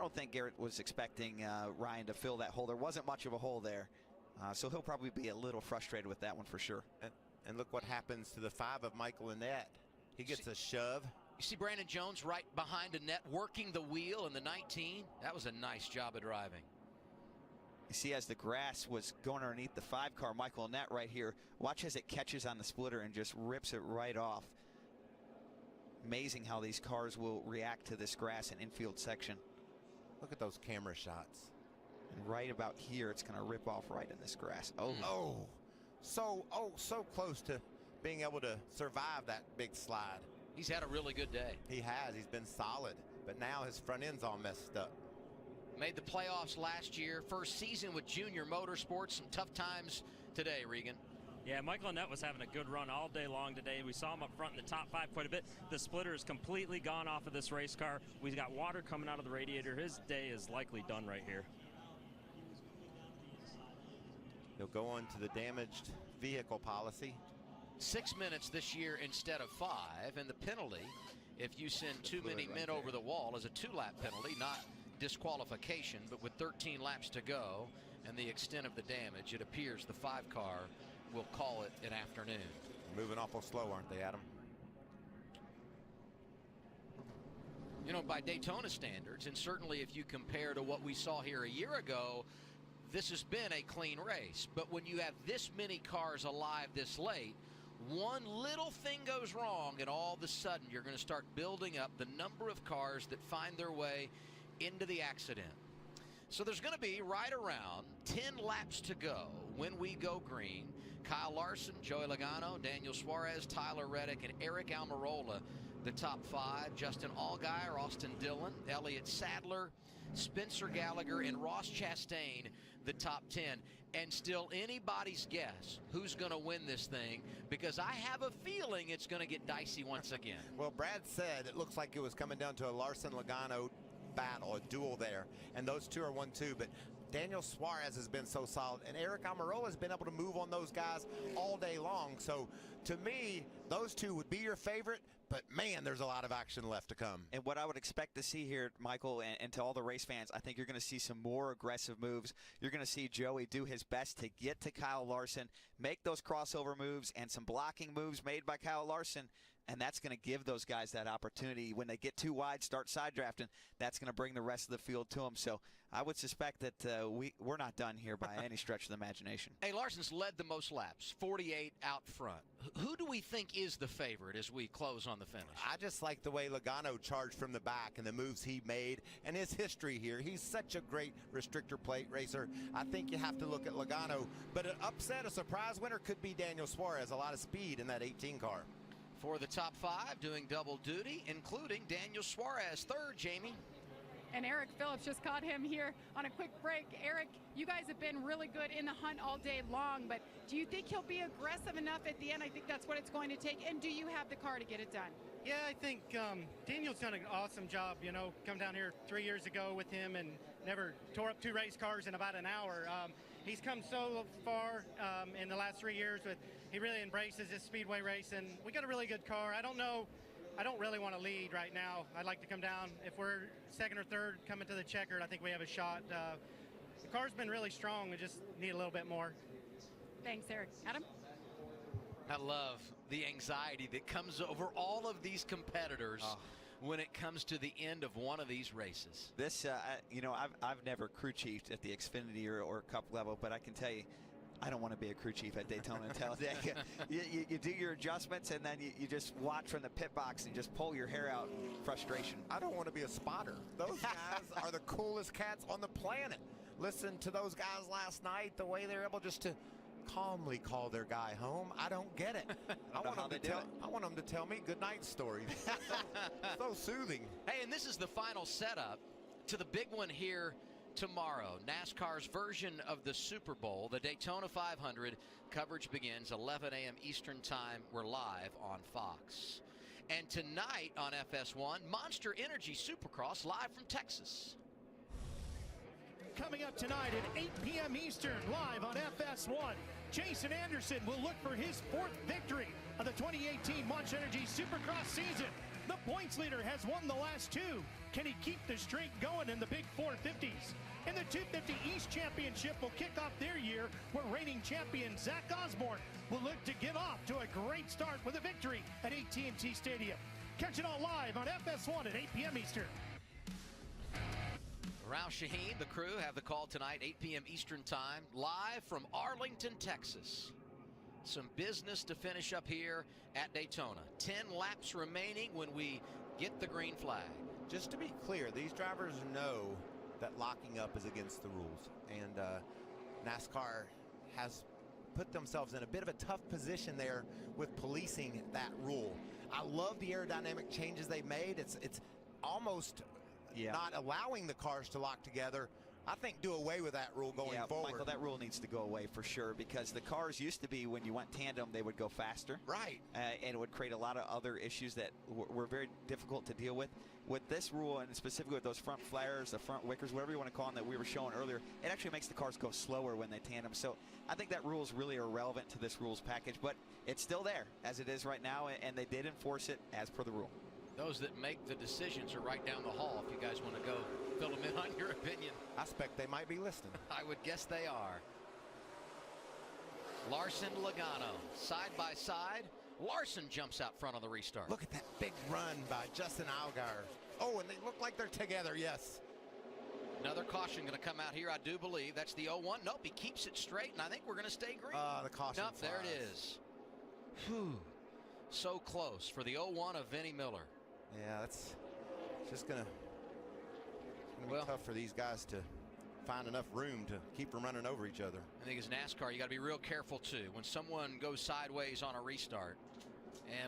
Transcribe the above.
don't think Garrett was expecting Ryan to fill that hole. There wasn't much of a hole there. So he'll probably be a little frustrated with that one for sure. And look what happens to the 5 of Michael Annett. He gets a shove. You see Brandon Jones right behind Annett working the wheel in the 19. That was a nice job of driving. You see, as the grass was going underneath the 5 car, Michael Annett right here, watch as it catches on the splitter and just rips it right off. Amazing how these cars will react to this grass and infield section. Look at those camera shots. And right about here, it's going to rip off right in this grass. Oh, so close to being able to survive that big slide. He's had a really good day. He has. He's been solid. But now his front end's all messed up. Made the playoffs last year. First season with Junior Motorsports. Some tough times today, Regan. Yeah, Michael Annett was having a good run all day long today. We saw him up front in the top 5 quite a bit. The splitter is completely gone off of this race car. We've got water coming out of the radiator. His day is likely done right here. He'll go on to the damaged vehicle policy. 6 minutes this year instead of 5, and the penalty, if you send too many men over the wall, is a 2-lap penalty, not disqualification. But with 13 laps to go and the extent of the damage, it appears the 5 car will call it an afternoon. Moving awful slow, aren't they, Adam? You know, by Daytona standards, and certainly if you compare to what we saw here a year ago, this has been a clean race. But when you have this many cars alive this late, one little thing goes wrong and all of a sudden you're going to start building up the number of cars that find their way into the accident. So there's going to be right around 10 laps to go when we go green. Kyle Larson, Joey Logano, Daniel Suarez, Tyler Reddick, and Eric Almirola, the top 5. Justin Allgaier, Austin Dillon, Elliott Sadler, Spencer Gallagher, and Ross Chastain, the top 10. And still anybody's guess who's going to win this thing, because I have a feeling it's going to get dicey once again. Well, Brad said it looks like it was coming down to a Larson-Logano battle, a duel there, and those two are 1-2. But Daniel Suarez has been so solid, and Eric Almirola has been able to move on those guys all day long. So to me, those two would be your favorite, but man, there's a lot of action left to come. And what I would expect to see here, Michael, and to all the race fans, I think you're going to see some more aggressive moves. You're going to see Joey do his best to get to Kyle Larson, make those crossover moves and some blocking moves made by Kyle Larson. And that's going to give those guys that opportunity. When they get too wide, start side drafting, that's going to bring the rest of the field to them. So I would suspect that we're not done here by any stretch of the imagination. Hey, Larson's led the most laps, 48 out front. Who do we think is the favorite as we close on the finish? I just like the way Logano charged from the back and the moves he made and his history here. He's such a great restrictor plate racer. I think you have to look at Logano. But an upset, a surprise winner could be Daniel Suarez. A lot of speed in that 18 car. For the top 5 doing double duty, including Daniel Suarez, 3rd, Jamie. And Eric Phillips just caught him here on a quick break. Eric, you guys have been really good in the hunt all day long, but do you think he'll be aggressive enough at the end? I think that's what it's going to take. And do you have the car to get it done? Yeah, I think Daniel's done an awesome job. You know, come down here 3 years ago with him and never tore up 2 race cars in about an hour. He's come so far in the last 3 years. He really embraces his speedway racing. We got a really good car. I don't really want to lead right now. I'd like to come down. If we're 2nd or 3rd coming to the checkered, I think we have a shot. The car's been really strong. We just need a little bit more. Thanks, Eric. Adam? I love the anxiety that comes over all of these competitors when it comes to the end of one of these races. This, you know, I've never crew chiefed at the Xfinity or Cup level, but I can tell you, I don't want to be a crew chief at Daytona and Talladega. you do your adjustments, and then you just watch from the pit box and just pull your hair out in frustration. I don't want to be a spotter. Those guys are the coolest cats on the planet. Listen to those guys last night, the way they're able just to calmly call their guy home. I don't get it. I want them to tell me goodnight stories. So soothing. Hey, and this is the final setup to the big one here tomorrow. NASCAR's version of the Super Bowl, the Daytona 500. Coverage begins 11 a.m. Eastern Time. We're live on Fox. And tonight on FS1, Monster Energy Supercross live from Texas. Coming up tonight at 8 p.m. Eastern, live on FS1. Jason Anderson will look for his 4th victory of the 2018 Monster Energy Supercross season. The points leader has won the last 2. Can he keep the streak going in the big 450s? And the 250 East Championship will kick off their year where reigning champion Zach Osborne will look to get off to a great start with a victory at AT&T Stadium. Catch it all live on FS1 at 8 p.m. Eastern. Roush Shaheen, the crew, have the call tonight, 8 p.m. Eastern Time, live from Arlington, Texas. Some business to finish up here at Daytona. 10 laps remaining when we get the green flag. Just to be clear, these drivers know that locking up is against the rules, and NASCAR has put themselves in a bit of a tough position there with policing that rule. I love the aerodynamic changes they made. It's almost not allowing the cars to lock together. I think do away with that rule going forward. Michael, that rule needs to go away for sure, because the cars used to be, when you went tandem, they would go faster. Right. And it would create a lot of other issues that were very difficult to deal with. With this rule, and specifically with those front flares, the front wickers, whatever you want to call them, that we were showing earlier, it actually makes the cars go slower when they tandem. So I think that rule is really irrelevant to this rules package, but it's still there as it is right now, and they did enforce it as per the rule. Those that make the decisions are right down the hall. If you guys want to go fill them in on your opinion. I expect they might be listening. I would guess they are. Larson, Logano, side by side. Larson jumps out front on the restart. Look at that big run by Justin Allgaier. Oh, and they look like they're together, yes. Another caution going to come out here, I do believe. That's the 0-1. Nope, he keeps it straight, and I think we're going to stay green. The caution Nope, there it is. Whew. So close for the 0-1 of Vinnie Miller. Yeah, it's just going to be tough for these guys to find enough room to keep from running over each other. I think as NASCAR, you got to be real careful too. When someone goes sideways on a restart,